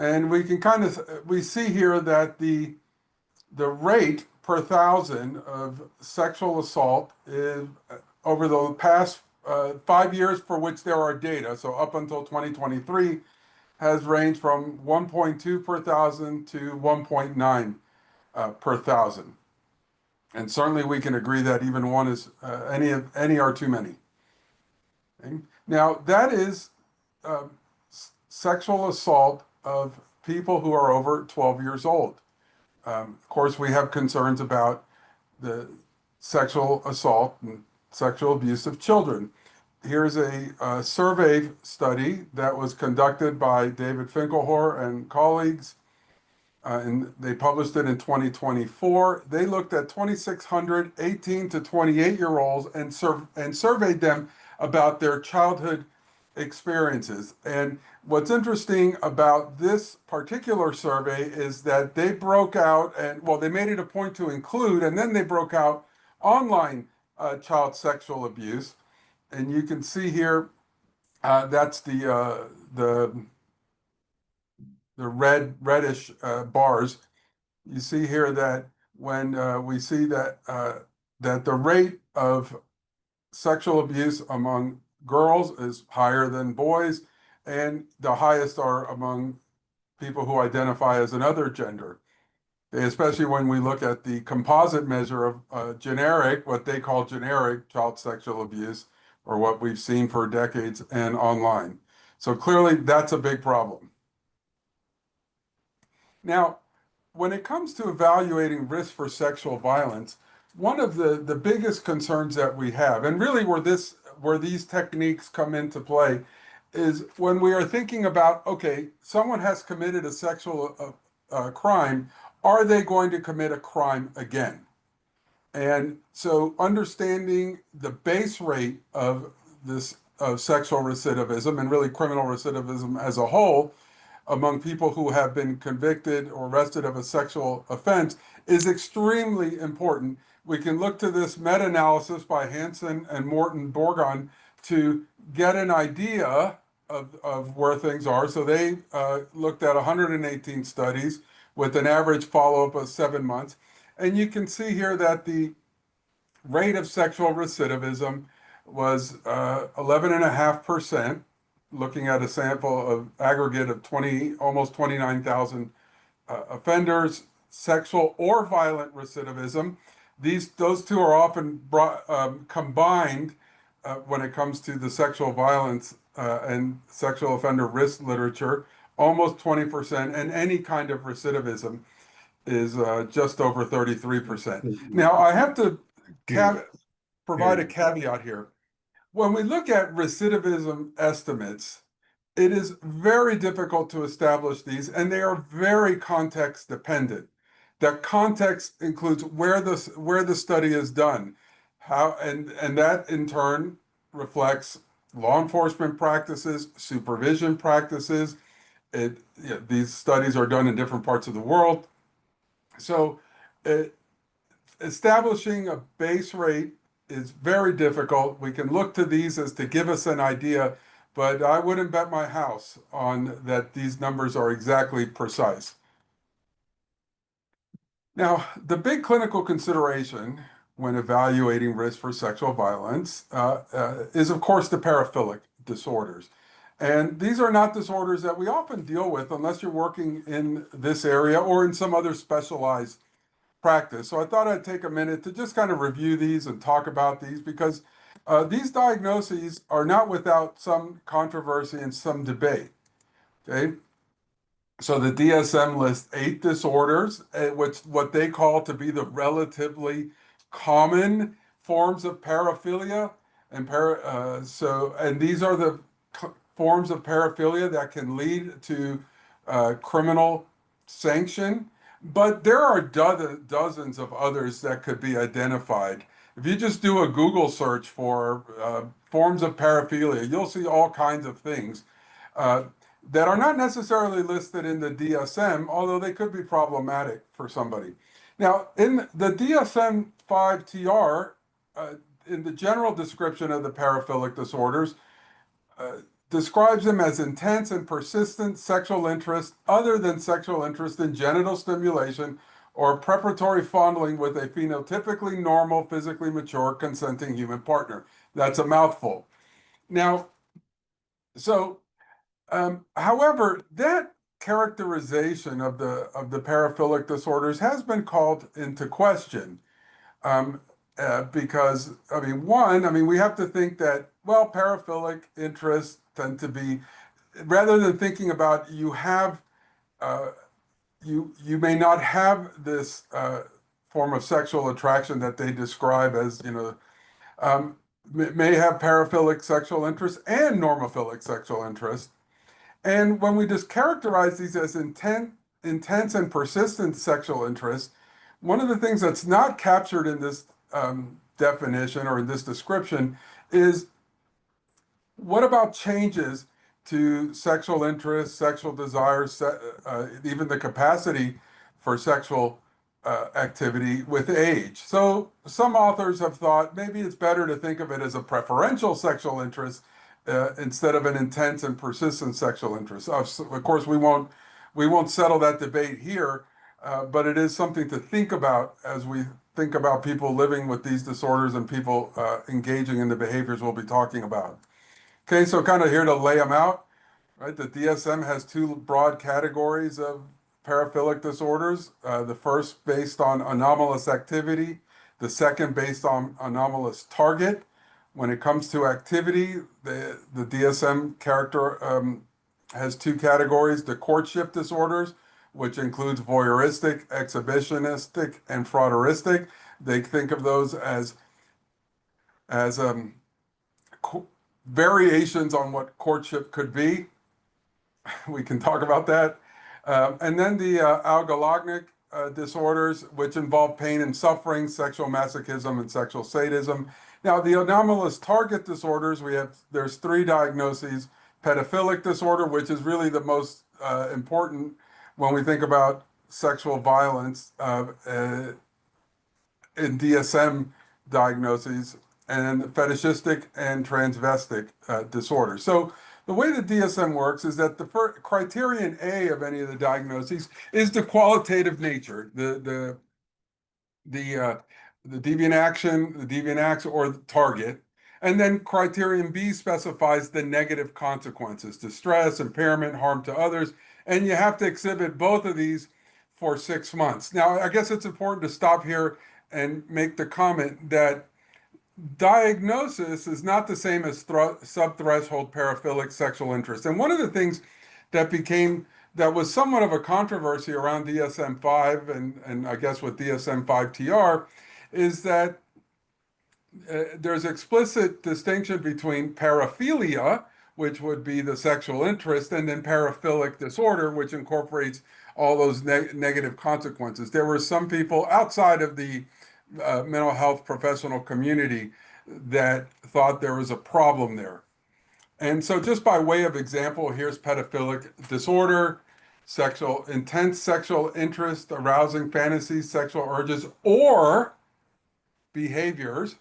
And we can we see here that the rate per thousand of sexual assault is over the past 5 years for which there are data, so up until 2023, has ranged from 1.2 per thousand to 1.9 per thousand. And certainly we can agree that even one is any are too many. Okay? Now that is sexual assault of people who are over 12 years old. Of course, we have concerns about the sexual assault and sexual abuse of children. Here's a survey study that was conducted by David Finkelhor and colleagues, and they published it in 2024. They looked at 2,600 18 to 28-year-olds and surveyed them about their childhood experiences. And what's interesting about this particular survey is that they broke out, and well, they made it a point to include, and then they broke out online child sexual abuse. And you can see here, that's the reddish bars. You see here that when we see that that the rate of sexual abuse among girls is higher than boys, and the highest are among people who identify as another gender. Especially when we look at the composite measure of generic, what they call generic child sexual abuse, or what we've seen for decades and online. So clearly that's a big problem. Now, when it comes to evaluating risk for sexual violence, one of the biggest concerns that we have, and really where these techniques come into play, is when we are thinking about, okay, someone has committed a sexual crime, are they going to commit a crime again? And so understanding the base rate of this sexual recidivism, and really criminal recidivism as a whole, among people who have been convicted or arrested of a sexual offense, is extremely important. We can look to this meta-analysis by Hansen and Morton Borgon to get an idea of where things are. So they looked at 118 studies with an average follow-up of 7 months. And you can see here that the rate of sexual recidivism was 11.5%, looking at a sample of aggregate of almost 29,000 offenders. Sexual or violent recidivism, those two are often combined when it comes to the sexual violence and sexual offender risk literature, almost 20%, and any kind of recidivism is just over 33%. Now, I have to provide a caveat here. When we look at recidivism estimates, it is very difficult to establish these, and they are very context dependent. That context includes where the study is done, and that in turn reflects law enforcement practices, supervision practices. These studies are done in different parts of the world. So establishing a base rate is very difficult. We can look to these as to give us an idea, but I wouldn't bet my house on that these numbers are exactly precise. Now, the big clinical consideration when evaluating risk for sexual violence is, of course, the paraphilic disorders. And these are not disorders that we often deal with unless you're working in this area or in some other specialized practice. So I thought I'd take a minute to just kind of review these and talk about these, because these diagnoses are not without some controversy and some debate. Okay. So the DSM lists 8 disorders, what they call to be the relatively common forms of paraphilia, and these are the forms of paraphilia that can lead to criminal sanction. But there are dozens of others that could be identified. If you just do a Google search for forms of paraphilia, you'll see all kinds of things that are not necessarily listed in the DSM, although they could be problematic for somebody. Now, in the DSM-5 TR, in the general description of the paraphilic disorders, describes them as intense and persistent sexual interest other than sexual interest in genital stimulation or preparatory fondling with a phenotypically normal, physically mature, consenting human partner. That's a mouthful. Now, so, however, that characterization of the paraphilic disorders has been called into question. Um, because, we have to think that, well, paraphilic interests tend to be, rather than thinking about uh, you may not have this form of sexual attraction that they describe as, um, may have paraphilic sexual interest and normophilic sexual interest. And when we just characterize these as intense and persistent sexual interest, one of the things that's not captured in this definition or in this description is what about changes to sexual interest, sexual desires, even the capacity for sexual activity with age? So some authors have thought maybe it's better to think of it as a preferential sexual interest instead of an intense and persistent sexual interest. Of course, we won't settle that debate here, but it is something to think about as we think about people living with these disorders and people engaging in the behaviors we'll be talking about. Okay, so kind of here to lay them out, right? The DSM has two broad categories of paraphilic disorders. The first based on anomalous activity, the second based on anomalous target. When it comes to activity, the DSM has two categories: the courtship disorders, which includes voyeuristic, exhibitionistic, and frauderistic. They think of those as variations on what courtship could be. We can talk about that. And then the algolognic disorders, which involve pain and suffering, sexual masochism, and sexual sadism. Now, the anomalous target disorders, there's three diagnoses. Pedophilic disorder, which is really the most important when we think about sexual violence in DSM diagnoses, and fetishistic and transvestic disorders. So the way the DSM works is that the criterion A of any of the diagnoses is the qualitative nature, the uh, the deviant action, the deviant acts, or the target. And then criterion B specifies the negative consequences: distress, impairment, harm to others. And you have to exhibit both of these for 6 months. Now, I guess it's important to stop here and make the comment that diagnosis is not the same as subthreshold paraphilic sexual interest. And one of the things that was somewhat of a controversy around DSM-5 and I guess with DSM-5-TR is that there's explicit distinction between paraphilia, which would be the sexual interest, and then paraphilic disorder, which incorporates all those negative consequences. There were some people outside of the mental health professional community that thought there was a problem there. And so just by way of example, here's pedophilic disorder: intense sexual interest, arousing fantasies, sexual urges, or behaviors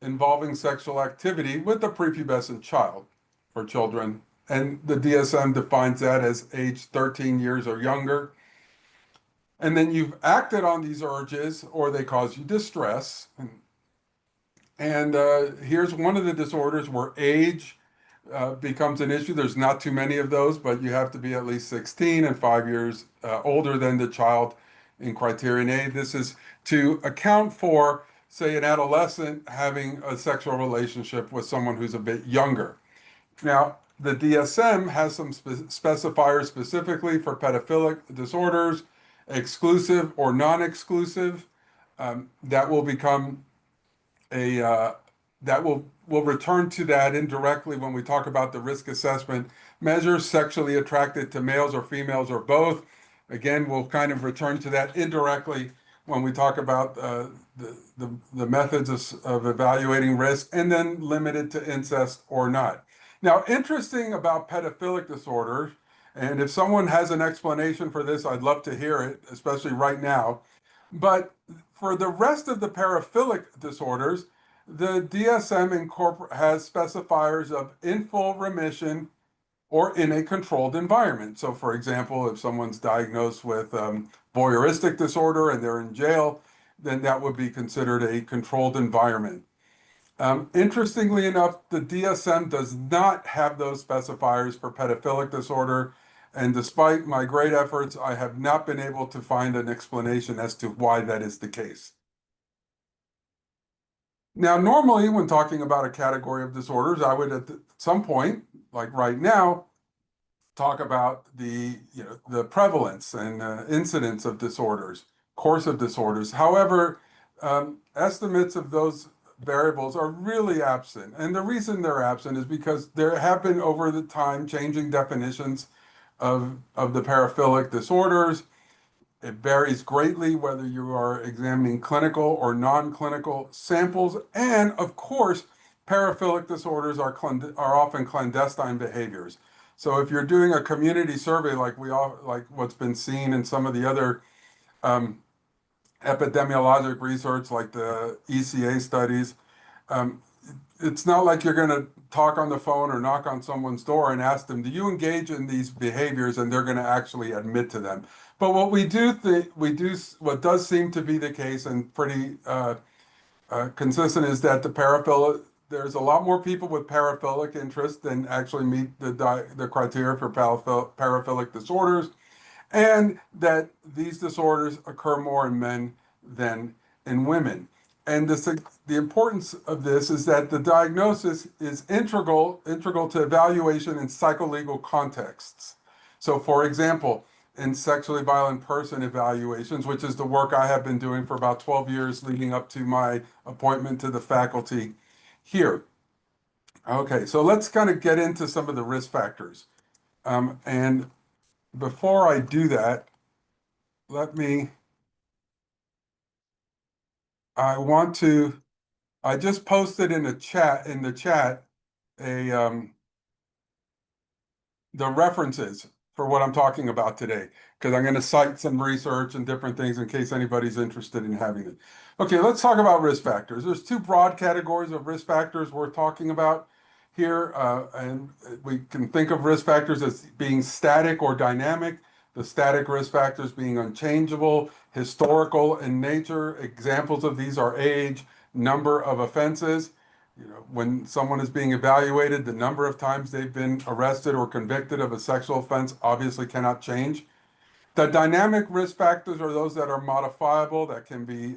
involving sexual activity with a prepubescent child or children. And the DSM defines that as age 13 years or younger. And then you've acted on these urges or they cause you distress. And here's one of the disorders where age becomes an issue. There's not too many of those, but you have to be at least 16 and 5 years older than the child in criterion A. This is to account for, say, an adolescent having a sexual relationship with someone who's a bit younger. Now, the DSM has some specifiers specifically for pedophilic disorders: exclusive or non-exclusive. That will become we'll return to that indirectly when we talk about the risk assessment measures: sexually attracted to males or females or both. Again, we'll kind of return to that indirectly when we talk about the methods of evaluating risk, and then limited to incest or not. Now, interesting about pedophilic disorders, and if someone has an explanation for this, I'd love to hear it, especially right now. But for the rest of the paraphilic disorders, the DSM has specifiers of in full remission or in a controlled environment. So, for example, if someone's diagnosed with voyeuristic disorder and they're in jail, then that would be considered a controlled environment. Interestingly enough, the DSM does not have those specifiers for pedophilic disorder. And despite my great efforts, I have not been able to find an explanation as to why that is the case. Now, normally, when talking about a category of disorders, I would at some point, like right now, talk about the prevalence and incidence of disorders, course of disorders. However, estimates of those variables are really absent. And the reason they're absent is because there have been over the time changing definitions of the paraphilic disorders. It varies greatly whether you are examining clinical or non-clinical samples. And of course, paraphilic disorders are often clandestine behaviors. So if you're doing a community survey like what's been seen in some of the other um, epidemiologic research like the ECA studies, um, it's not like you're going to talk on the phone or knock on someone's door and ask them, do you engage in these behaviors? And they're going to actually admit to them. But what we do think, what does seem to be the case and pretty consistent is that there's a lot more people with paraphilic interest than actually meet the criteria for paraphilic disorders, and that these disorders occur more in men than in women. And the importance of this is that the diagnosis is integral to evaluation in psycholegal contexts. So, for example, in sexually violent person evaluations, which is the work I have been doing for about 12 years leading up to my appointment to the faculty here. Okay, so let's kind of get into some of the risk factors. And before I do that, let me, I want to, I just posted in the chat, a the references for what I'm talking about today, because I'm going to cite some research and different things in case anybody's interested in having it. Okay, let's talk about risk factors. There's two broad categories of risk factors we're talking about here, and we can think of risk factors as being static or dynamic. The static risk factors being unchangeable, historical in nature. Examples of these are age, number of offenses. When someone is being evaluated, the number of times they've been arrested or convicted of a sexual offense obviously cannot change. The dynamic risk factors are those that are modifiable, that can be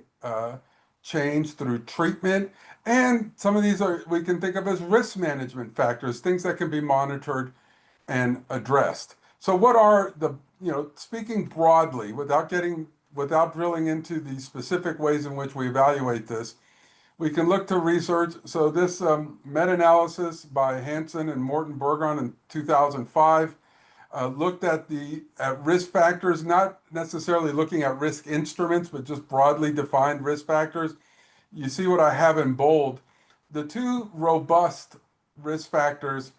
changed through treatment. And some of these we can think of as risk management factors, things that can be monitored and addressed. So what are speaking broadly, without drilling into the specific ways in which we evaluate this, we can look to research. So this meta-analysis by Hansen and Morton Bergon in 2005 looked at risk factors, not necessarily looking at risk instruments, but just broadly defined risk factors. You see what I have in bold. The two robust risk factors,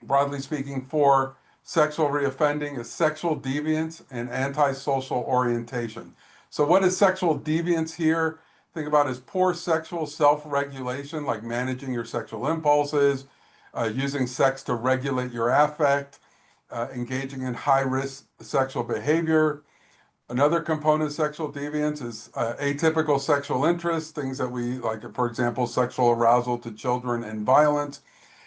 broadly speaking, for sexual reoffending is sexual deviance and antisocial orientation. So what is sexual deviance here? Think about as poor sexual self-regulation, like managing your sexual impulses, using sex to regulate your affect, engaging in high-risk sexual behavior. Another component of sexual deviance is atypical sexual interests, things that we like, for example, sexual arousal to children and violence.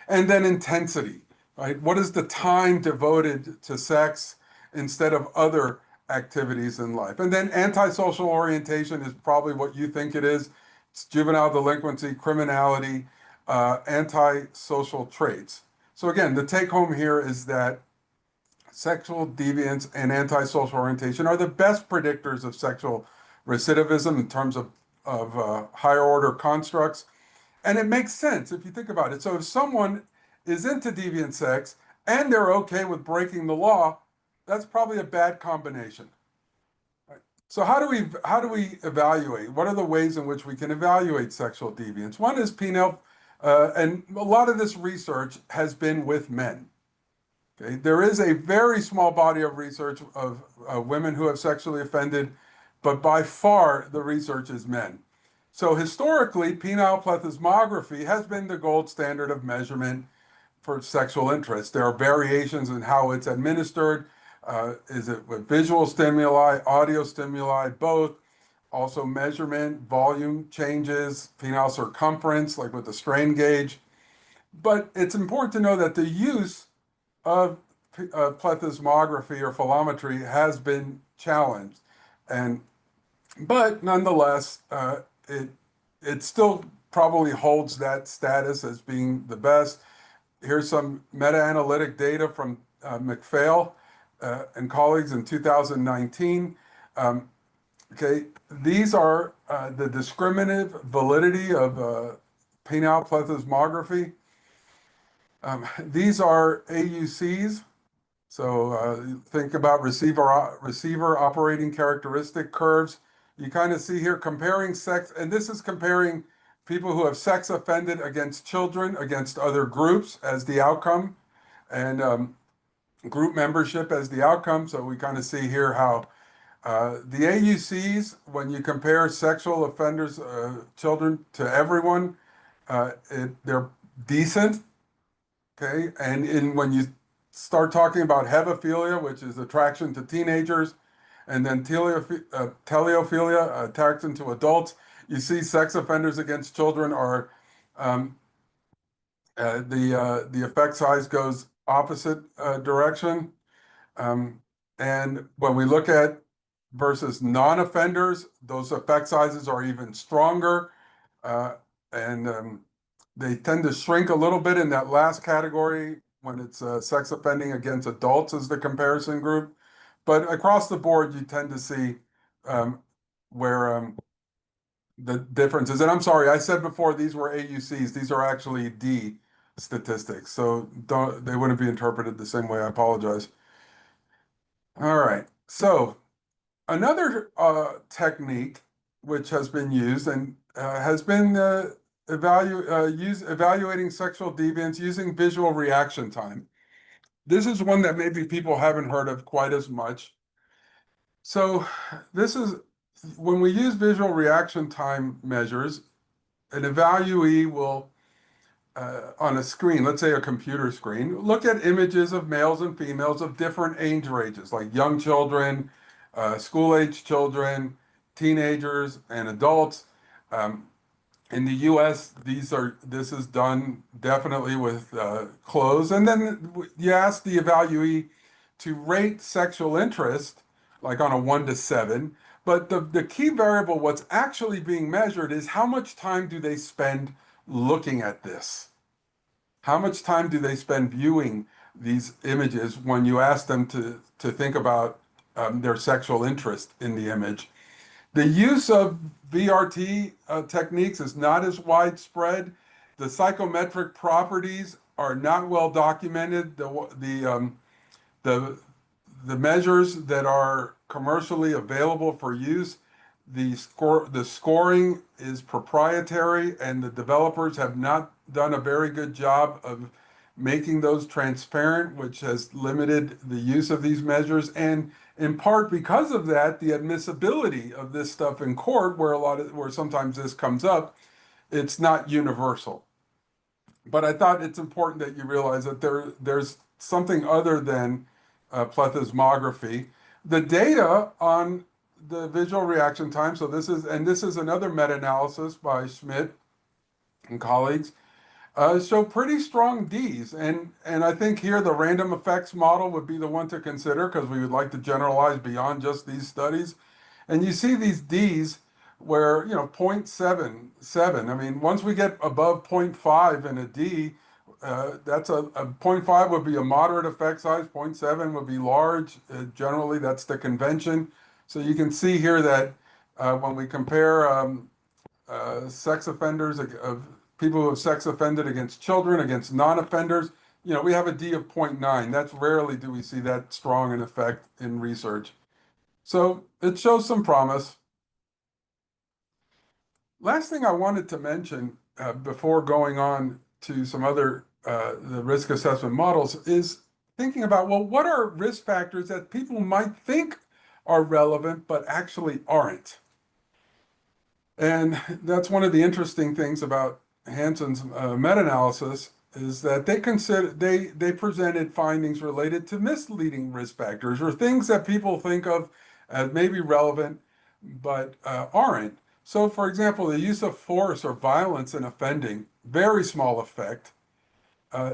And then intensity, right? What is the time devoted to sex instead of other activities in life? And then antisocial orientation is probably what you think it is. It's juvenile delinquency, criminality, antisocial traits. So again, the take home here is that sexual deviance and antisocial orientation are the best predictors of sexual recidivism in terms of higher order constructs. And it makes sense if you think about it. So if someone is into deviant sex and they're okay with breaking the law, that's probably a bad combination. Right? So how do we evaluate? What are the ways in which we can evaluate sexual deviance? One is penile, and a lot of this research has been with men. Okay? There is a very small body of research of women who have sexually offended, but by far the research is men. So historically, penile plethysmography has been the gold standard of measurement for sexual interest. There are variations in how it's administered. Is it with visual stimuli, audio stimuli, both? Also measurement, volume changes, penile circumference, like with the strain gauge. But it's important to know that the use of plethysmography or philometry has been challenged. And but nonetheless, it still probably holds that status as being the best. Here's some meta-analytic data from McPhail and colleagues in 2019. Okay, these are the discriminative validity of penile plethysmography. These are AUCs. So think about receiver operating characteristic curves. You kind of see here comparing sex, and this is comparing people who have sex offended against children, against other groups as the outcome, and group membership as the outcome. So we kind of see here how the AUCs, when you compare sexual offenders, children to everyone, they're decent. Okay, and when you start talking about hebephilia, which is attraction to teenagers, and then teleophilia, attraction to adults, you see sex offenders against children are um, the effect size goes opposite direction. Um, and when we look at versus non-offenders, those effect sizes are even stronger. Uh, and they tend to shrink a little bit in that last category when it's sex offending against adults as the comparison group. But across the board, you tend to see um, where the differences. And I'm sorry, I said before these were AUCs. These are actually D statistics. So they wouldn't be interpreted the same way. I apologize. All right. So another technique which has been used and has been evaluating sexual deviance using visual reaction time. This is one that maybe people haven't heard of quite as much. So this is when we use visual reaction time measures, an evaluee will on a screen, let's say a computer screen, look at images of males and females of different age ranges, like young children, school-age children, teenagers, and adults. Um, in the US, this is done definitely with clothes. And then you ask the evaluee to rate sexual interest, like on a 1 to 7. But the key variable, what's actually being measured, is how much time do they spend looking at this? How much time do they spend viewing these images when you ask them to think about their sexual interest in the image? The use of VRT techniques is not as widespread. The psychometric properties are not well documented. The the measures that are commercially available for use, the scoring is proprietary, and the developers have not done a very good job of making those transparent, which has limited the use of these measures. And in part because of that, the admissibility of this stuff in court, where sometimes this comes up, it's not universal. But I thought it's important that you realize that there's something other than plethysmography. The data on the visual reaction time, so this is another meta-analysis by Schmidt and colleagues, show pretty strong Ds. And I think here the random effects model would be the one to consider because we would like to generalize beyond just these studies. And you see these Ds where, 0.77. I mean, once we get above zero point 0.5 in a D, that's a zero point 0.5 would be a moderate effect size, 0.7 would be large. Generally, that's the convention. So you can see here that when we compare sex offenders of people who have sex offended against children, against non-offenders, we have a D of 0.9. That's rarely do we see that strong an effect in research. So it shows some promise. Last thing I wanted to mention before going on to some other the risk assessment models is thinking about, well, what are risk factors that people might think are relevant but actually aren't? And that's one of the interesting things about Hansen's meta-analysis is that they presented findings related to misleading risk factors or things that people think of as maybe relevant but aren't. So, for example, the use of force or violence in offending, very small effect.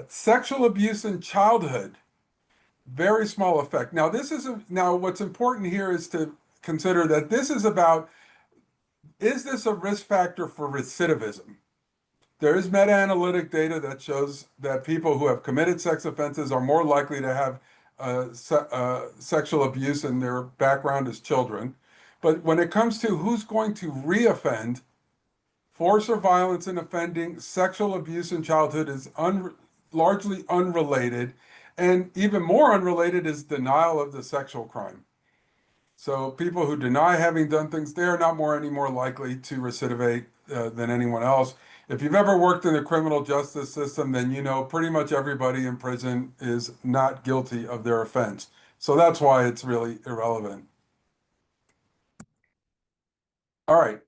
Sexual abuse in childhood, very small effect. Now what's important here is to consider that this is about, is this a risk factor for recidivism? There is meta-analytic data that shows that people who have committed sex offenses are more likely to have sexual abuse in their background as children. But when it comes to who's going to reoffend, force or violence in offending, sexual abuse in childhood is largely unrelated. And even more unrelated is denial of the sexual crime. So people who deny having done things, they are not any more likely to recidivate than anyone else. If you've ever worked in the criminal justice system, then you know pretty much everybody in prison is not guilty of their offense. So that's why it's really irrelevant. All right.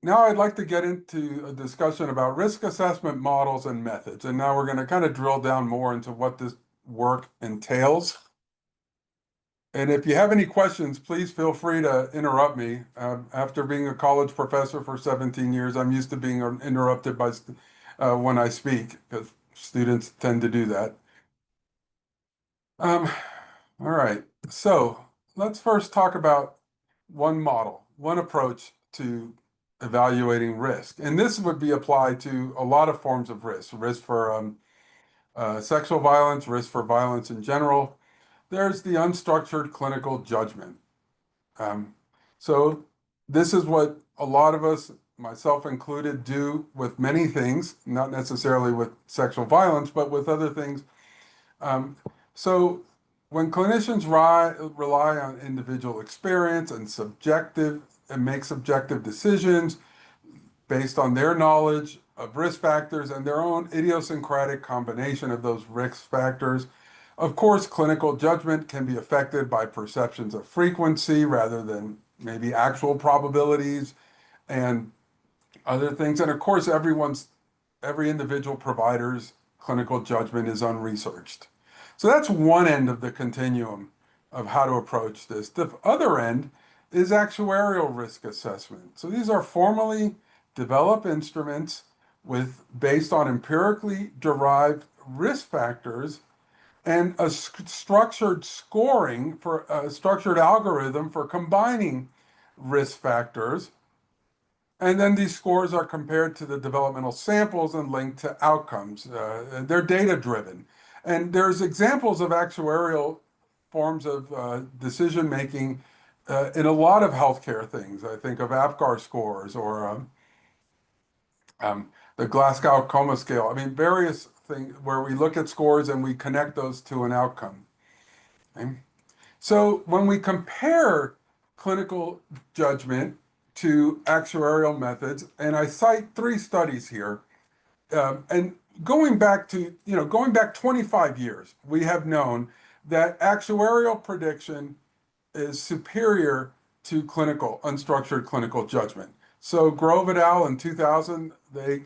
Now I'd like to get into a discussion about risk assessment models and methods. And now we're going to kind of drill down more into what this work entails. And if you have any questions, please feel free to interrupt me. After being a college professor for 17 years, I'm used to being interrupted by when I speak, because students tend to do that. Um, all right, so let's first talk about one model, one approach to evaluating risk. And this would be applied to a lot of forms of risk, risk for sexual violence, risk for violence in general. There's the unstructured clinical judgment. Um, so this is what a lot of us, myself included, do with many things, not necessarily with sexual violence, but with other things. Um, so when clinicians rely on individual experience and make subjective decisions, based on their knowledge of risk factors and their own idiosyncratic combination of those risk factors. Of course, clinical judgment can be affected by perceptions of frequency rather than maybe actual probabilities and other things. And of course, every individual provider's clinical judgment is unresearched. So that's one end of the continuum of how to approach this. The other end is actuarial risk assessment. So these are formally developed instruments based on empirically derived risk factors and a structured scoring for a structured algorithm for combining risk factors. And then these scores are compared to the developmental samples and linked to outcomes. They're data driven. And there's examples of actuarial forms of decision making in a lot of healthcare things. I think of APGAR scores or the Glasgow Coma Scale. I mean, various things where we look at scores and we connect those to an outcome. Okay? So when we compare clinical judgment to actuarial methods, and I cite three studies here, and going back 25 years, we have known that actuarial prediction is superior to unstructured clinical judgment. So Grove et al. In 2000, they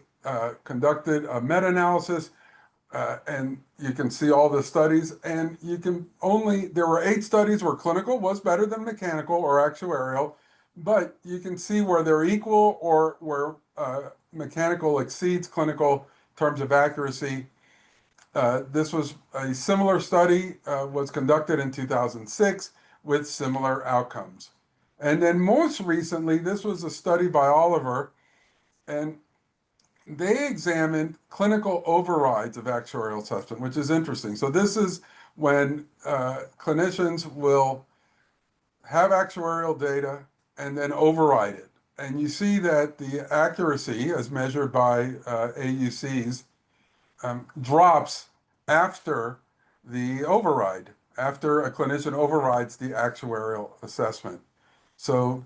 conducted a meta-analysis and you can see all the studies, and there were 8 studies where clinical was better than mechanical or actuarial, but you can see where they're equal or where mechanical exceeds clinical in terms of accuracy. This was a similar study was conducted in 2006 with similar outcomes. And then most recently, this was a study by Oliver, and they examined clinical overrides of actuarial assessment, which is interesting. So this is when clinicians will have actuarial data and then override it. And you see that the accuracy, as measured by AUCs, drops after the override, after a clinician overrides the actuarial assessment. So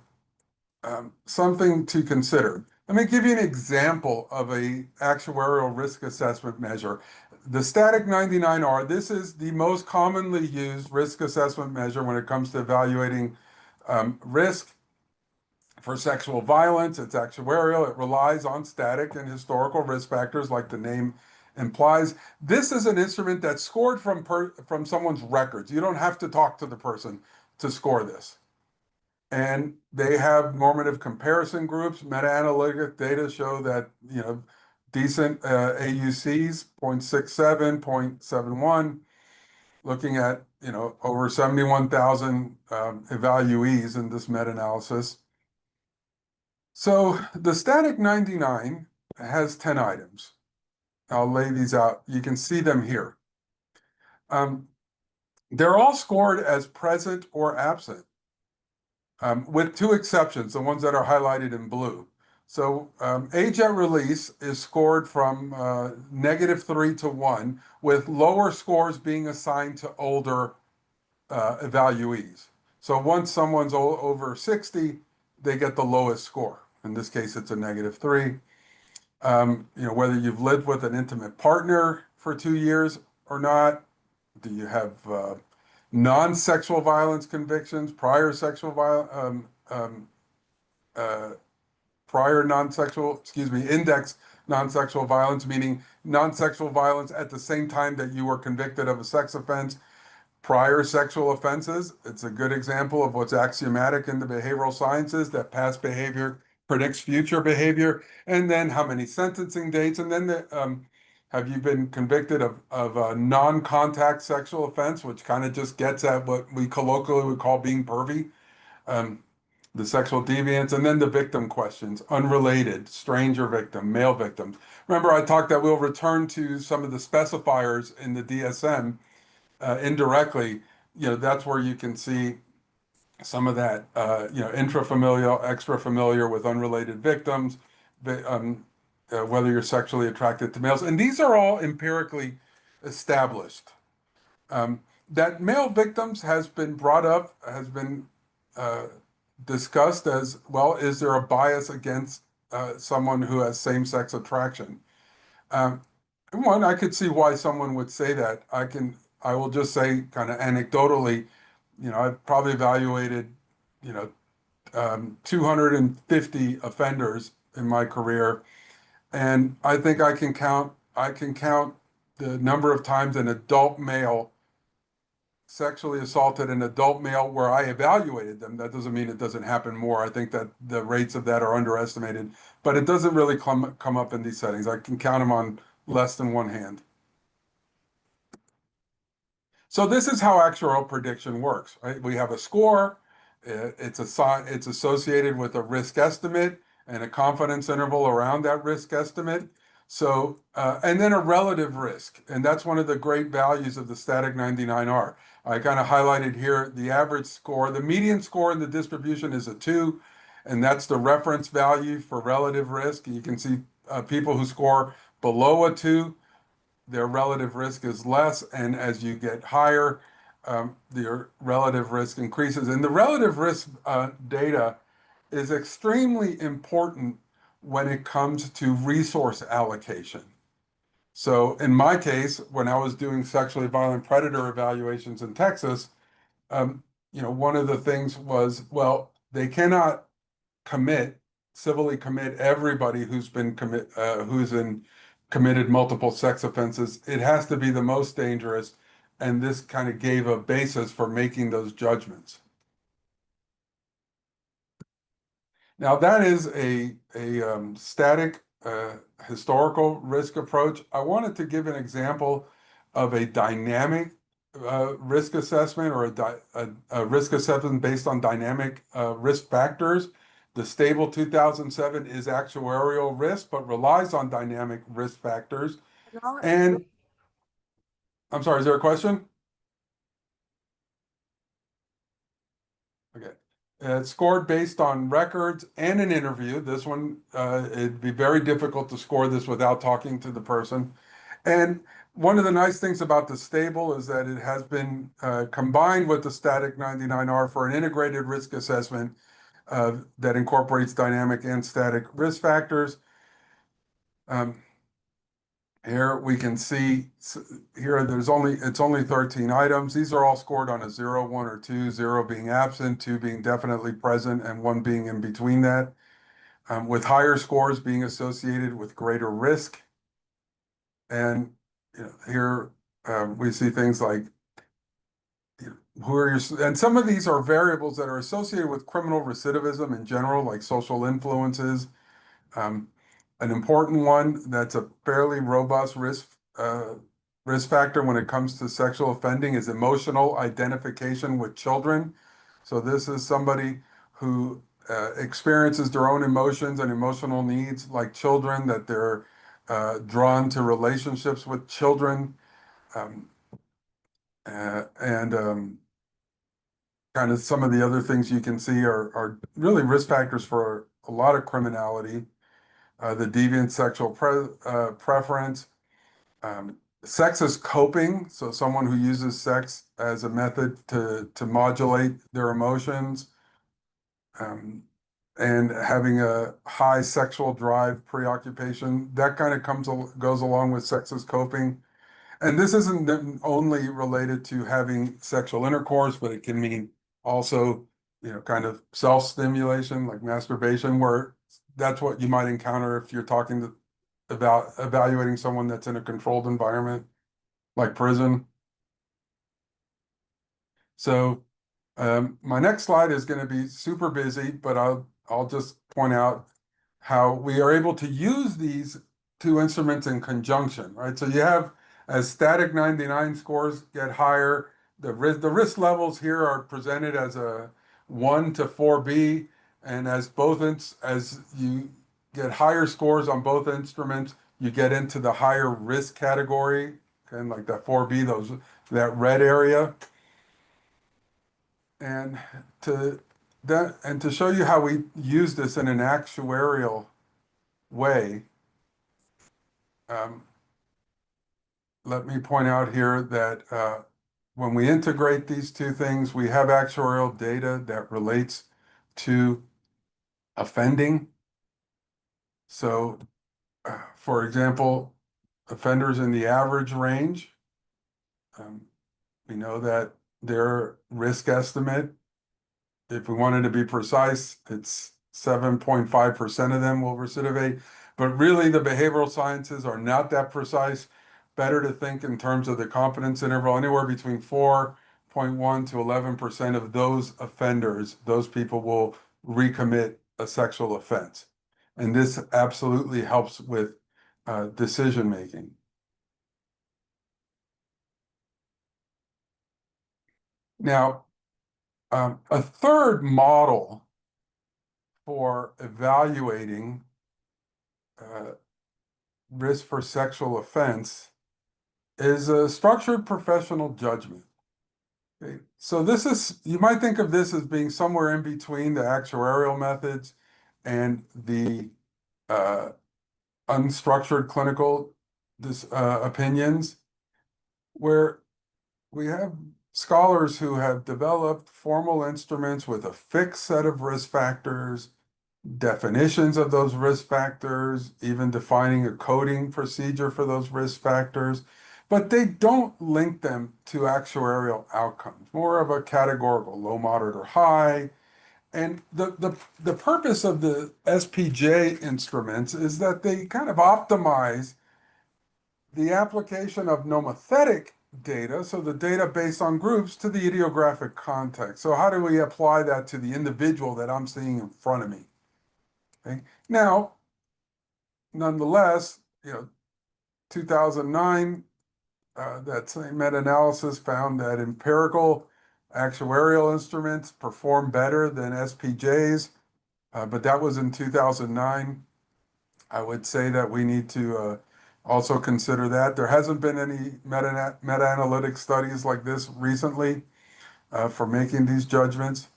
something to consider. Let me give you an example of a actuarial risk assessment measure. The static 99R, this is the most commonly used risk assessment measure when it comes to evaluating risk. For sexual violence, it's actuarial. It relies on static and historical risk factors like the name implies. This is an instrument that's scored from someone's records. You don't have to talk to the person to score this. And they have normative comparison groups. Meta-analytic data show that, decent AUCs, 0.67, 0.71, looking at, over 71,000 evaluees in this meta-analysis. So the static 99 has 10 items. I'll lay these out. You can see them here. They're all scored as present or absent, with two exceptions, the ones that are highlighted in blue. So age at release is scored from -3 to 1, with lower scores being assigned to older evaluees. So once someone's over 60, they get the lowest score. In this case, it's a -3. Whether you've lived with an intimate partner for 2 years or not, do you have non-sexual violence convictions, prior sexual violence, prior non-sexual, index non-sexual violence, meaning non-sexual violence at the same time that you were convicted of a sex offense, prior sexual offenses. It's a good example of what's axiomatic in the behavioral sciences, that past behavior predicts future behavior, and then how many sentencing dates, and then have you been convicted of a non-contact sexual offense, which kind of just gets at what we colloquially would call being pervy, the sexual deviance, and then the victim questions, unrelated, stranger victim, male victims. Remember, I talked that we'll return to some of the specifiers in the DSM indirectly. That's where you can see some of that, intrafamilial, extrafamiliar with unrelated victims, whether you're sexually attracted to males. And these are all empirically established. That male victims has been brought up, has been discussed as, well, is there a bias against someone who has same-sex attraction? One, I could see why someone would say that. I will just say kind of anecdotally, I've probably evaluated, 250 offenders in my career, and I think I can count the number of times an adult male sexually assaulted an adult male where I evaluated them. That doesn't mean it doesn't happen more. I think that the rates of that are underestimated, but it doesn't really come up in these settings. I can count them on less than one hand. So this is how actuarial prediction works, right? We have a score. It's associated with a risk estimate and a confidence interval around that risk estimate. So, and then a relative risk. And that's one of the great values of the static 99R. I kind of highlighted here the average score. The median score in the distribution is a 2, and that's the reference value for relative risk. You can see people who score below a 2, their relative risk is less, and as you get higher, your relative risk increases. And the relative risk data is extremely important when it comes to resource allocation. So in my case, when I was doing sexually violent predator evaluations in Texas, one of the things was, well, they cannot civilly commit everybody who's committed multiple sex offenses. It has to be the most dangerous, and this kind of gave a basis for making those judgments. Now that is a static historical risk approach. I wanted to give an example of a dynamic risk assessment, or a risk assessment based on dynamic risk factors. The stable 2007 is actuarial risk, but relies on dynamic risk factors. And I'm sorry, is there a question? Okay. It's scored based on records and an interview. This one, it'd be very difficult to score this without talking to the person. And one of the nice things about the stable is that it has been combined with the static 99R for an integrated risk assessment that incorporates dynamic and static risk factors. Here we can see here it's only 13 items. These are all scored on a 0, 1, or 2, 0 being absent, 2 being definitely present, and 1 being in between that, with higher scores being associated with greater risk. And here we see things like who are your, and some of these are variables that are associated with criminal recidivism in general, like social influences. Um, an important one that's a fairly robust risk factor when it comes to sexual offending is emotional identification with children. So this is somebody who experiences their own emotions and emotional needs like children, that they're drawn to relationships with children, um, and kind of some of the other things you can see are really risk factors for a lot of criminality. The deviant sexual preference, sex as coping, so someone who uses sex as a method to modulate their emotions, um, and having a high sexual drive preoccupation, that kind of goes along with sex as coping. And this isn't only related to having sexual intercourse, but it can mean also, kind of self-stimulation like masturbation, where that's what you might encounter if you're about evaluating someone that's in a controlled environment like prison. So my next slide is going to be super busy, but I'll just point out how we are able to use these two instruments in conjunction, right? So you have, as static 99 scores get higher, the risk levels here are presented as a 1 to 4B, and as you get higher scores on both instruments, you get into the higher risk category, kind of like that 4B, that red area. And to to show you how we use this in an actuarial way, um, let me point out here that when we integrate these two things, we have actuarial data that relates to offending. So, for example, offenders in the average range, um, we know that their risk estimate, if we wanted to be precise, it's 7.5% of them will recidivate. But really, the behavioral sciences are not that precise. Better to think in terms of the confidence interval, anywhere between 4.1 to 11% of those offenders, those people will recommit a sexual offense. And this absolutely helps with decision making. Now, a third model for evaluating uh, risk for sexual offense is a structured professional judgment. Okay? So you might think of this as being somewhere in between the actuarial methods and the uh, unstructured clinical opinions, where we have scholars who have developed formal instruments with a fixed set of risk factors, definitions of those risk factors, even defining a coding procedure for those risk factors, but they don't link them to actuarial outcomes, more of a categorical low, moderate, or high. And the purpose of the SPJ instruments is that they kind of optimize the application of nomothetic data, so the data based on groups, to the idiographic context. So how do we apply that to the individual that I'm seeing in front of me? Okay. Now, nonetheless, 2009, that same meta-analysis found that empirical actuarial instruments perform better than SPJs, but that was in 2009. I would say that we need to also consider that. There hasn't been any meta-analytic studies like this recently for making these judgments.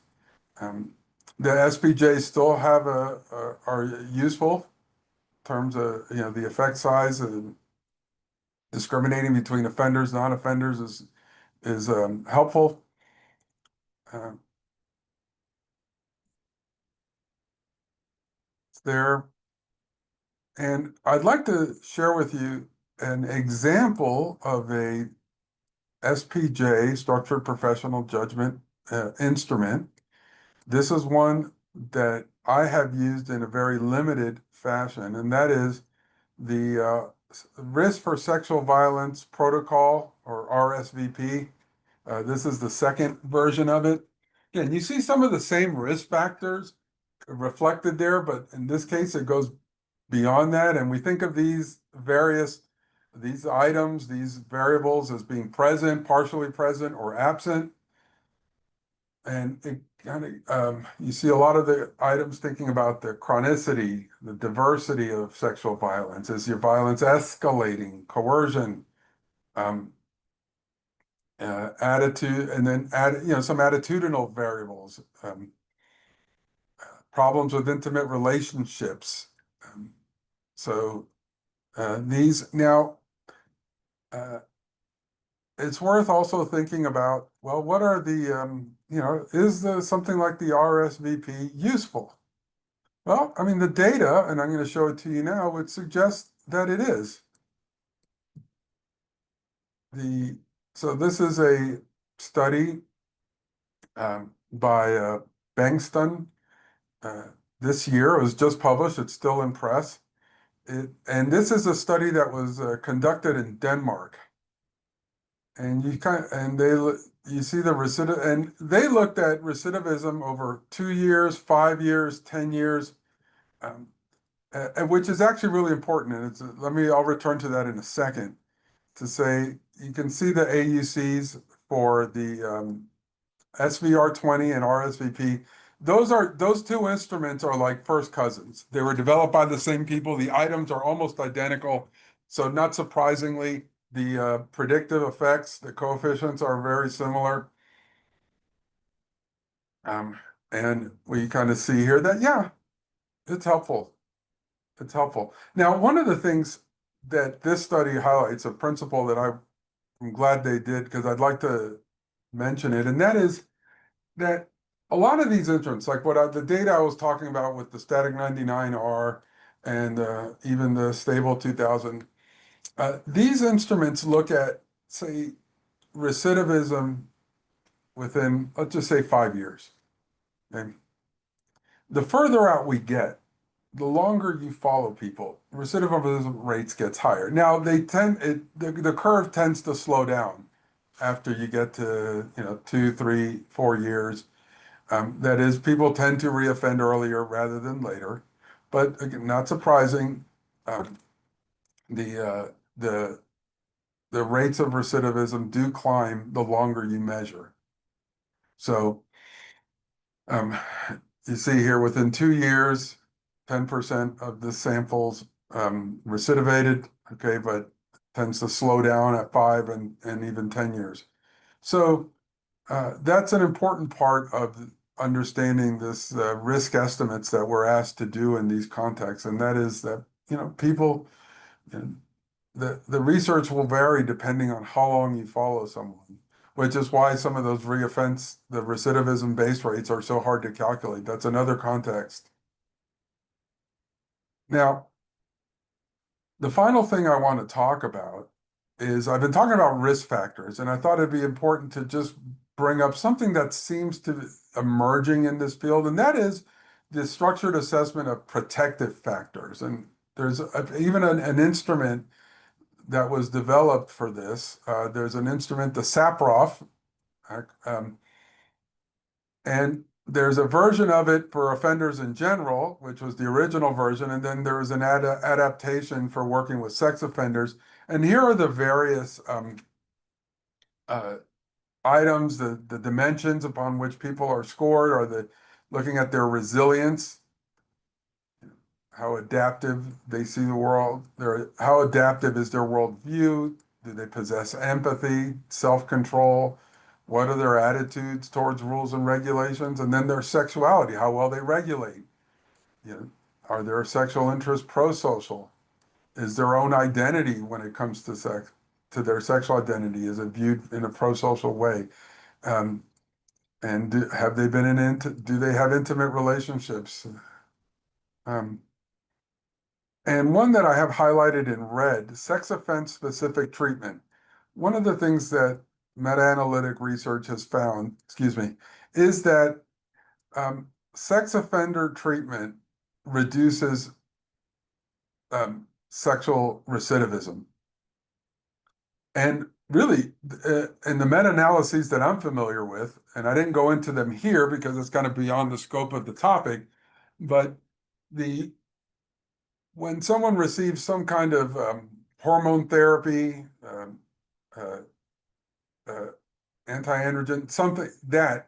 Um, the SPJs still are useful terms of the effect size, and discriminating between offenders, non-offenders is helpful. Uh, it's there, and I'd like to share with you an example of a SPJ, Structured Professional Judgment instrument. This is one that I have used in a very limited fashion, and that is the Risk for Sexual Violence Protocol, or RSVP. This is the second version of it. Again, you see some of the same risk factors reflected there, but in this case, it goes beyond that. And we think of these items, these variables as being present, partially present, or absent. And it kind of, you see a lot of the items thinking about the chronicity, the diversity of sexual violence. Is your violence escalating, coercion, um, attitude, and then some attitudinal variables, problems with intimate relationships. Um, so these now, uh, it's worth also thinking about, well, what are is something like the RSVP useful? Well, I mean, the data, and I'm going to show it to you now, would suggest that it is. So this is a study by Bengston this year. It was just published. It's still in press. And this is a study that was conducted in Denmark. And you see the recidiv, and they looked at recidivism over 2 years, 5 years, 10 years, um, which is actually really important. And I'll return to that in a second to say you can see the AUCs for the SVR20 and RSVP. Those two instruments are like first cousins. They were developed by the same people. The items are almost identical. So not surprisingly, the predictive effects, the coefficients are very similar. Um, and we kind of see here that, yeah, it's helpful. It's helpful. Now, one of the things that this study highlights, a principle that I'm glad they did, because I'd like to mention it, and that is that a lot of these instruments, like the data I was talking about with the static 99R and even the stable 2000, these instruments look at, say, recidivism within, let's just say, 5 years. Okay? The further out we get, the longer you follow people, recidivism rates gets higher. Now the curve tends to slow down after you get to 2, 3, 4 years. That is, people tend to reoffend earlier rather than later. But again, not surprising, the the rates of recidivism do climb the longer you measure. So um, you see here within 2 years, 10% of the samples recidivated, okay, but tends to slow down at 5 and even 10 years. So that's an important part of understanding this risk estimates that we're asked to do in these contexts, and that is that people, the research will vary depending on how long you follow someone, which is why some of those the recidivism base rates are so hard to calculate. That's another context. Now, the final thing I want to talk about is I've been talking about risk factors, and I thought it'd be important to just bring up something that seems to be emerging in this field, and that is the structured assessment of protective factors. And there's even an instrument that was developed for this. There's an instrument, the SAPROF, um, and there's a version of it for offenders in general, which was the original version, and then there was an adaptation for working with sex offenders. And here are the various uh, items, the dimensions upon which people are scored, are looking at their resilience, how adaptive they see the world, how adaptive is their worldview, do they possess empathy, self-control, what are their attitudes towards rules and regulations, and then their sexuality, how well they regulate. Are their sexual interests pro-social? Is their own identity when it comes to sex, to their sexual identity, is it viewed in a pro-social way? Um, and have they been do they have intimate relationships? Um, And one that I have highlighted in red, sex offense specific treatment. One of the things that meta-analytic research has found, excuse me, is that sex offender treatment reduces sexual recidivism. And really, in the meta-analyses that I'm familiar with, and I didn't go into them here because it's kind of beyond the scope of the topic, but the when someone receives some kind of hormone therapy, uh, uh, anti-androgen, something that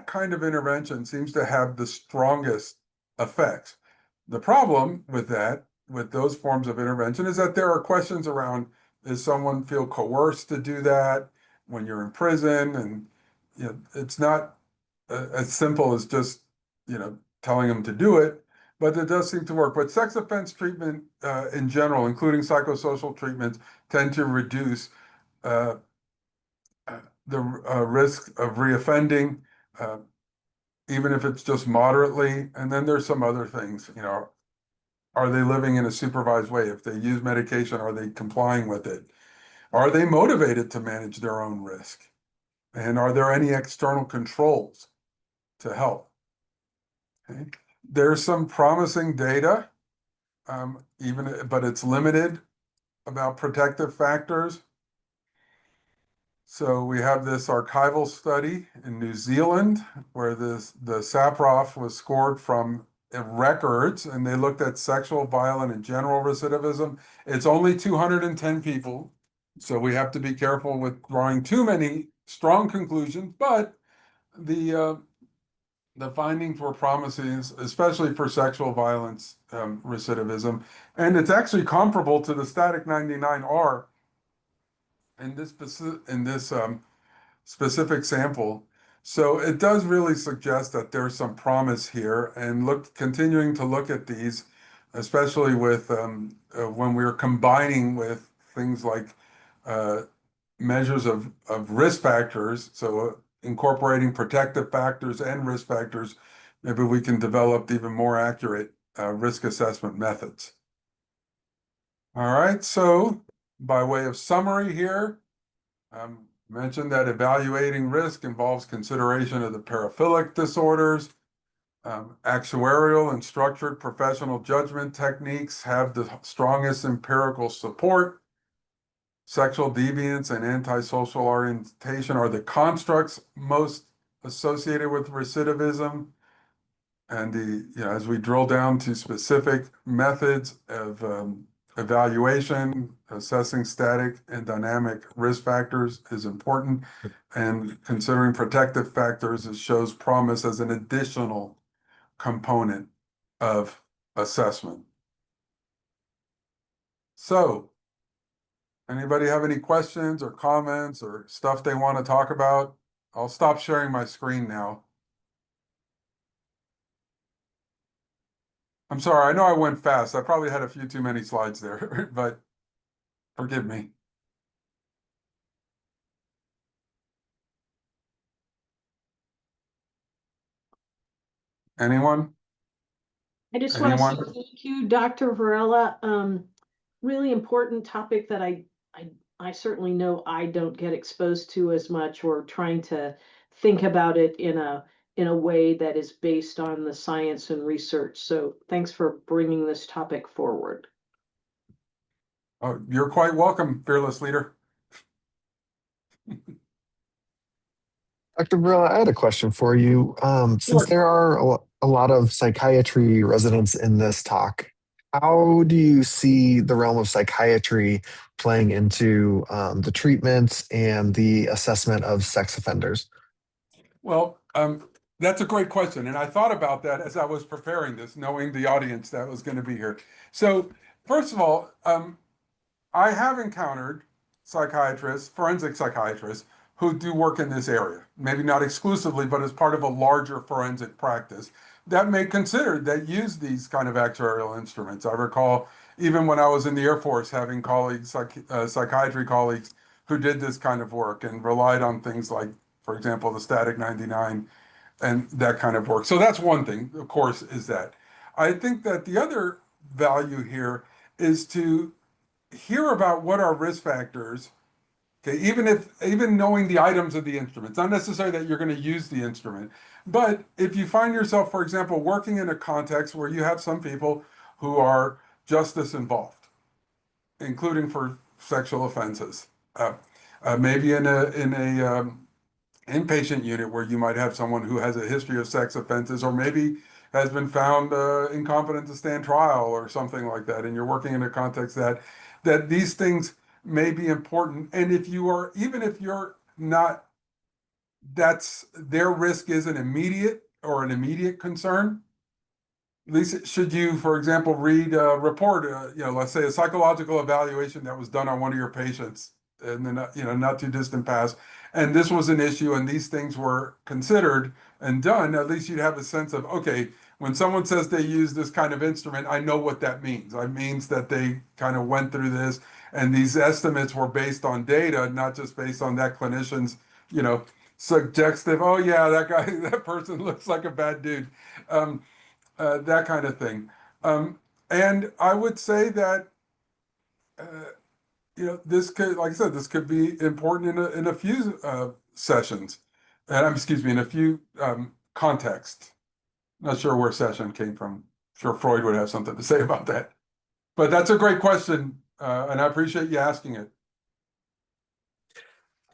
kind of intervention seems to have the strongest effects. The problem with that, with those forms of intervention, is that there are questions around, does someone feel coerced to do that when you're in prison? And it's not as simple as just telling them to do it, but it does seem to work. But sex offense treatment in general, including psychosocial treatments, tend to reduce uh, the risk of reoffending, uh, even if it's just moderately. And then there's some other things, are they living in a supervised way? If they use medication, are they complying with it? Are they motivated to manage their own risk? And are there any external controls to help? Okay. There's some promising data, but it's limited about protective factors. So we have this archival study in New Zealand where the SAPROF was scored from records, and they looked at sexual, violent, and general recidivism. It's only 210 people, so we have to be careful with drawing too many strong conclusions, but the findings were promising, especially for sexual violence recidivism. And it's actually comparable to the static 99R in this specific sample. So it does really suggest that there's some promise here, and continuing to look at these, especially with when we're combining with things like uh, measures of risk factors. So incorporating protective factors and risk factors, maybe we can develop even more accurate risk assessment methods. All right, so by way of summary here, mentioned that evaluating risk involves consideration of the paraphilic disorders. Actuarial and structured professional judgment techniques have the strongest empirical support. Sexual deviance and antisocial orientation are the constructs most associated with recidivism. And as we drill down to specific methods of evaluation, assessing static and dynamic risk factors is important. And considering protective factors, it shows promise as an additional component of assessment. So, anybody have any questions or comments or stuff they want to talk about? I'll stop sharing my screen now. I'm sorry, I know I went fast. I probably had a few too many slides there, but forgive me. Anyone? I just want to say Anyone? thank you, Dr. Varela. Really important topic that I certainly know I don't get exposed to as much, or trying to think about it in a way that is based on the science and research. So thanks for bringing this topic forward. Oh, you're quite welcome, fearless leader. Dr. Varela, I had a question for you. Since Sure. there are a lot of psychiatry residents in this talk, how do you see the realm of psychiatry playing into the treatment and the assessment of sex offenders? Well, that's a great question. And I thought about that as I was preparing this, knowing the audience that was going to be here. So, first of all, I have encountered psychiatrists, forensic psychiatrists, who do work in this area. Maybe not exclusively, but as part of a larger forensic practice that may consider that use these kind of actuarial instruments. I recall even when I was in the Air Force having colleagues, psychiatry colleagues, who did this kind of work and relied on things like, for example, the static 99 and that kind of work. So that's one thing, of course, is that. I think that the other value here is to hear about what are risk factors. Okay, even knowing the items of the instrument, it's not necessarily that you're going to use the instrument, but if you find yourself, for example, working in a context where you have some people who are justice involved, including for sexual offenses, maybe in a inpatient unit where you might have someone who has a history of sex offenses, or maybe has been found incompetent to stand trial or something like that, and you're working in a context that these things may be important. And if you are, even if you're not, that's their risk is an immediate concern. At least should you, for example, read a report, let's say a psychological evaluation that was done on one of your patients in the not too distant past, and this was an issue, and these things were considered and done. At least you'd have a sense of, okay, when someone says they use this kind of instrument, I know what that means. It means that they kind of went through this, and these estimates were based on data, not just based on that clinician's, suggestive. Oh yeah, that guy, that person looks like a bad dude. That kind of thing. And I would say that this could, like I said, this could be important in a few sessions, and excuse me, in a few contexts. Not sure where session came from. I'm sure Freud would have something to say about that. But that's a great question, and I appreciate you asking it.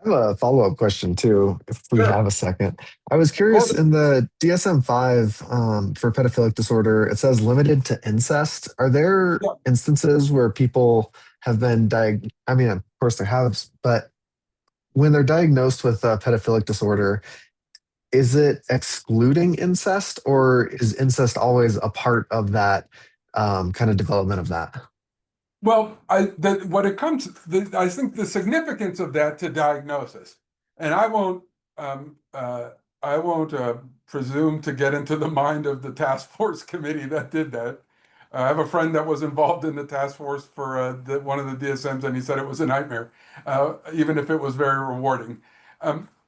I have a follow-up question too, if we Sure, have a second. I was of curious course. in the DSM-5 for pedophilic disorder, it says limited to incest. Are there Yeah. instances where people have been I mean, of course there have, but when they're diagnosed with pedophilic disorder, is it excluding incest, or is incest always a part of that kind of development of that? Well, I think the significance of that to diagnosis, and um, uh, I won't presume to get into the mind of the task force committee that did that. I have a friend that was involved in the task force for one of the DSMs, and he said it was a nightmare, even if it was very rewarding.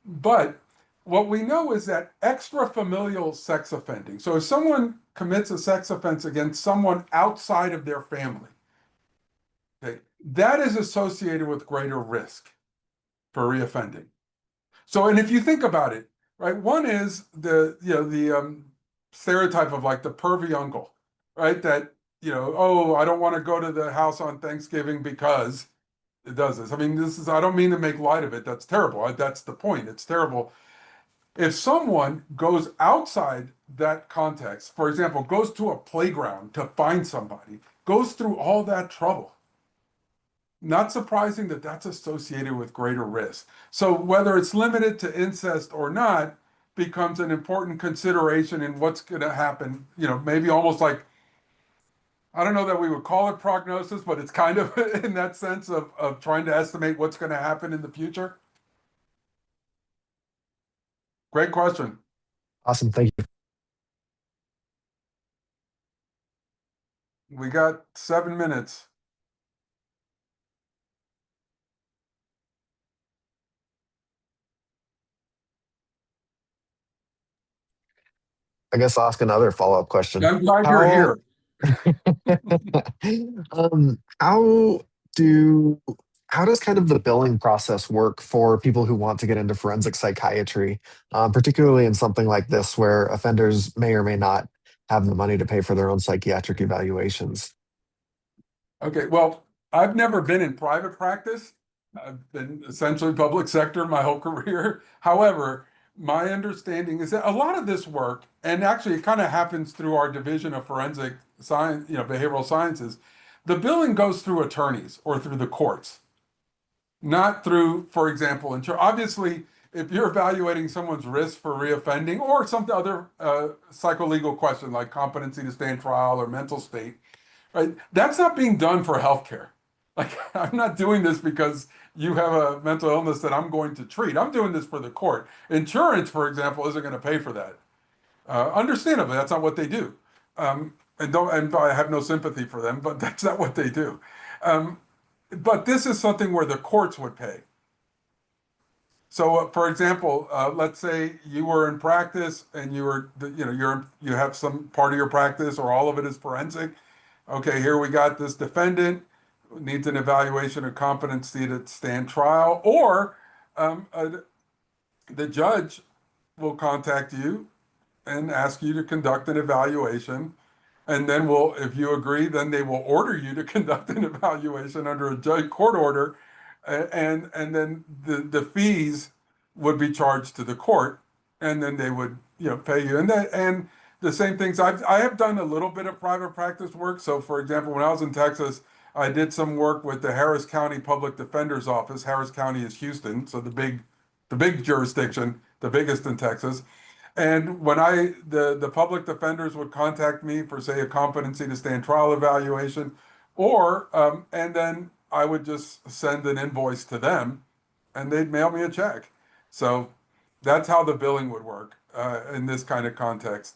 But what we know is that extrafamilial sex offending. So if someone commits a sex offense against someone outside of their family, okay, that is associated with greater risk for reoffending. So, and if you think about it, right, one is the stereotype of like the pervy uncle, right? That oh, I don't want to go to the house on Thanksgiving because it does this. I mean, I don't mean to make light of it. That's terrible. That's the point. It's terrible. If someone goes outside that context, for example, goes to a playground to find somebody, goes through all that trouble, not surprising that that's associated with greater risk. So whether it's limited to incest or not becomes an important consideration in what's going to happen. Maybe almost like, I don't know that we would call it prognosis, but it's kind of in that sense of trying to estimate what's going to happen in the future. Great question. Awesome, thank you. We got 7 minutes. I guess I'll ask another follow-up question. I'm glad you're How here. how do how does kind of the billing process work for people who want to get into forensic psychiatry, particularly in something like this where offenders may or may not have the money to pay for their own psychiatric evaluations? Okay, well, I've never been in private practice. I've been essentially public sector my whole career. However, my understanding is that a lot of this work, and actually it kind of happens through our division of forensic science, behavioral sciences, the billing goes through attorneys or through the courts, not through, for example, obviously, if you're evaluating someone's risk for reoffending or some other psycholegal question like competency to stand trial or mental state, right? That's not being done for healthcare. Like, I'm not doing this because you have a mental illness that I'm going to treat. I'm doing this for the court. Insurance, for example, isn't going to pay for that. Understandably, that's not what they do. And I have no sympathy for them, but that's not what they do. But this is something where the courts would pay. So, for example, let's say you were in practice and you have some part of your practice or all of it is forensic. okay, here we got this defendant needs an evaluation of competency to stand trial, or um, uh, the judge will contact you and ask you to conduct an evaluation. And then if you agree, then they will order you to conduct an evaluation under a judge court order. And then the fees would be charged to the court, and then they would, pay you. And the same things, I have done a little bit of private practice work. So for example, when I was in Texas, I did some work with the Harris County Public Defender's Office. Harris County is Houston, so the big jurisdiction, the biggest in Texas. And when the public defenders would contact me for, say, a competency to stand trial evaluation, and then I would just send an invoice to them, and they'd mail me a check. So that's how the billing would work in this kind of context.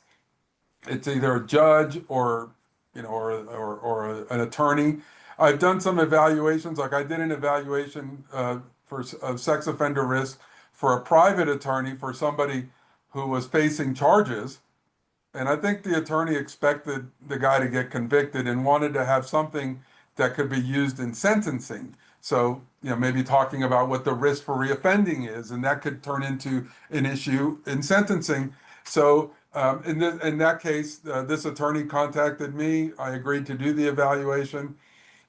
It's either a judge or an attorney. I've done some evaluations, like I did an evaluation of sex offender risk for a private attorney for somebody who was facing charges. And I think the attorney expected the guy to get convicted and wanted to have something that could be used in sentencing. So, maybe talking about what the risk for reoffending is, and that could turn into an issue in sentencing. So, in that case, this attorney contacted me. I agreed to do the evaluation,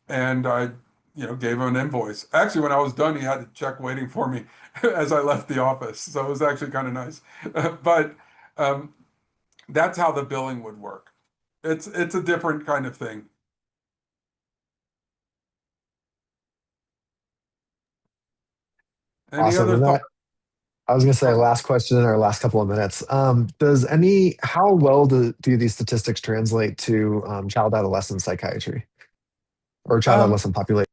and I, gave him an invoice. Actually, when I was done, he had a check waiting for me as I left the office. So it was actually kind of nice. But that's how the billing would work. It's a different kind of thing. Any Awesome. other And thoughts? I was going to say last question in our last couple of minutes. How well do these statistics translate to child adolescent psychiatry or child Um, adolescent population?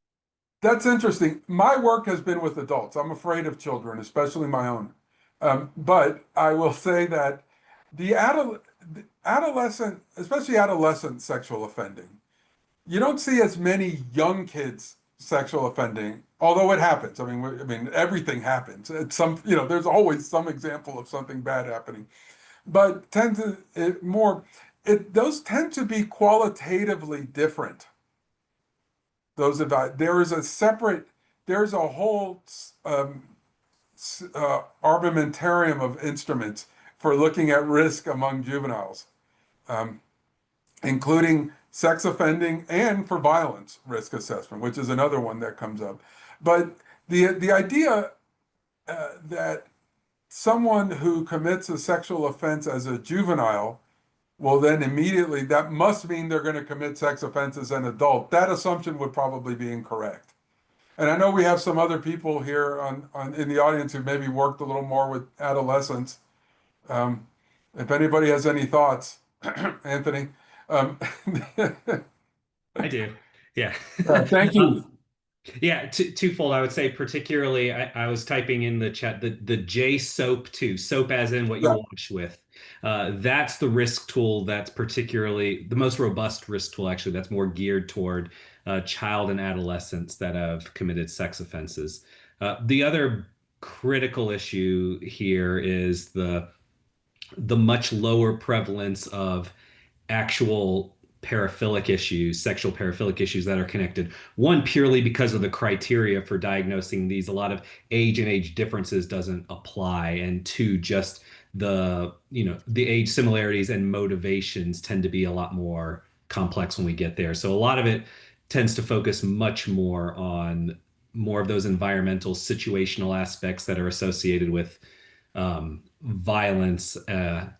that's interesting. My work has been with adults. I'm afraid of children, especially my own. But I will say that the adolescent, especially adolescent sexual offending, you don't see as many young kids sexual offending, although it happens. I mean, everything happens. It's there's always some example of something bad happening, but those tend to be qualitatively different. There's a whole armamentarium of instruments for looking at risk among juveniles, um, including sex offending and for violence risk assessment, which is another one that comes up. But the idea that someone who commits a sexual offense as a juvenile will then immediately, that must mean they're going to commit sex offenses as an adult. That assumption would probably be incorrect. And I know we have some other people here in the audience who maybe worked a little more with adolescents. Um, if anybody has any thoughts, Anthony. Um, I do. Yeah. thank you. Yeah, twofold. I would say particularly, I was typing in the chat the J SOAP too. SOAP as in what you Yeah. watch with. That's the risk tool that's particularly the most robust risk tool, actually, that's more geared toward child and adolescents that have committed sex offenses. The other critical issue here is the much lower prevalence of actual paraphilic issues, sexual paraphilic issues that are connected. One, purely because of the criteria for diagnosing these, a lot of age and age differences doesn't apply. And two, just the age similarities and motivations tend to be a lot more complex when we get there. So a lot of it tends to focus much more on more of those environmental situational aspects that are associated with violence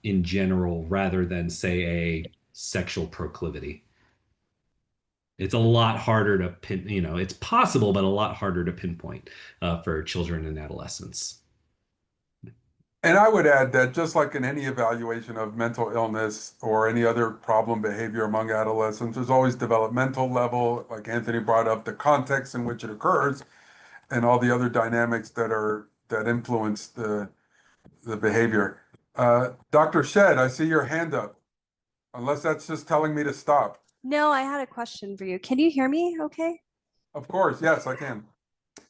in general, rather than, say, a sexual proclivity. It's a lot harder to it's possible, but a lot harder to pinpoint for children and adolescents. And I would add that just like in any evaluation of mental illness or any other problem behavior among adolescents, there's always developmental level, like Anthony brought up, the context in which it occurs, and all the other dynamics that influence the behavior. Dr. Shed, I see your hand up, unless that's just telling me to stop. No, I had a question for you. Can you hear me okay? Of course, yes, I can.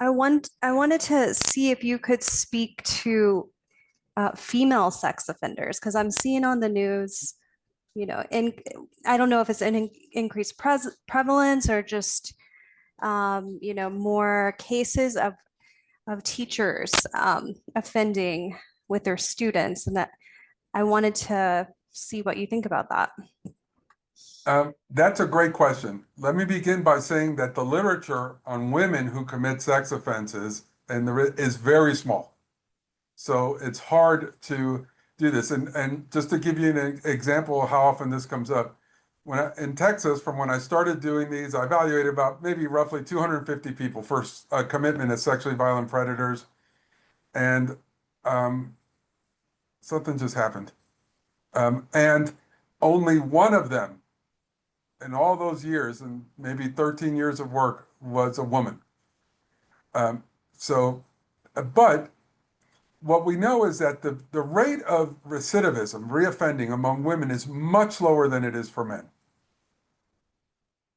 I wanted to see if you could speak to female sex offenders, because I'm seeing on the news in I don't know if it's an increased prevalence or just more cases of teachers offending with their students, and that I wanted to see what you think about that. That's a great question. Let me begin by saying that the literature on women who commit sex offenses is very small. So it's hard to do this. And just to give you an example of how often this comes up, in Texas, from when I started doing these, I evaluated about maybe roughly 250 people for a commitment as sexually violent predators. And something just happened. And only one of them in all those years, and maybe 13 years of work, was a woman. But what we know is that the rate of recidivism, reoffending among women is much lower than it is for men.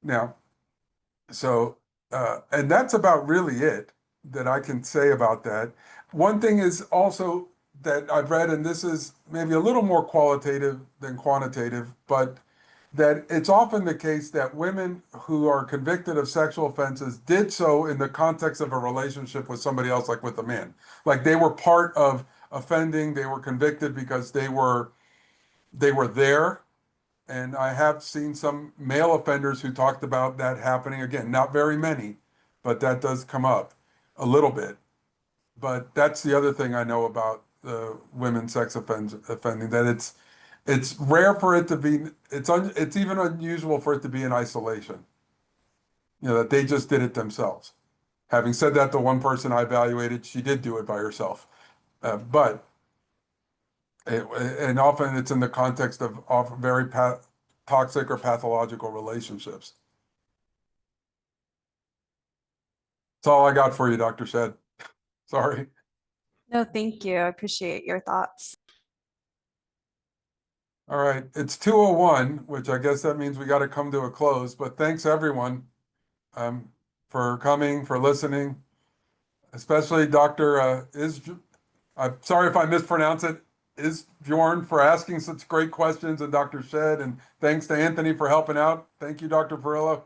Now, and that's about really it that I can say about that. One thing is also that I've read, and this is maybe a little more qualitative than quantitative, but that it's often the case that women who are convicted of sexual offenses did so in the context of a relationship with somebody else, like with a man. Like they were part of offending, they were convicted because they were there. And I have seen some male offenders who talked about that happening. Again, not very many, but that does come up a little bit. But that's the other thing I know about women sex offending, that it's rare for it to be, it's even unusual for it to be in isolation. That they just did it themselves. Having said that, the one person I evaluated, she did do it by herself. And often it's in the context of very toxic or pathological relationships. That's all I got for you, Dr. Shed. Sorry. No, thank you. I appreciate your thoughts. All right, it's 2:01, which I guess that means we got to come to a close, but thanks everyone for coming, for listening, especially Dr. I'm sorry if I mispronounce it, Isbjorn, for asking such great questions, and Dr. Shed, and thanks to Anthony for helping out. Thank you, Dr. Varela.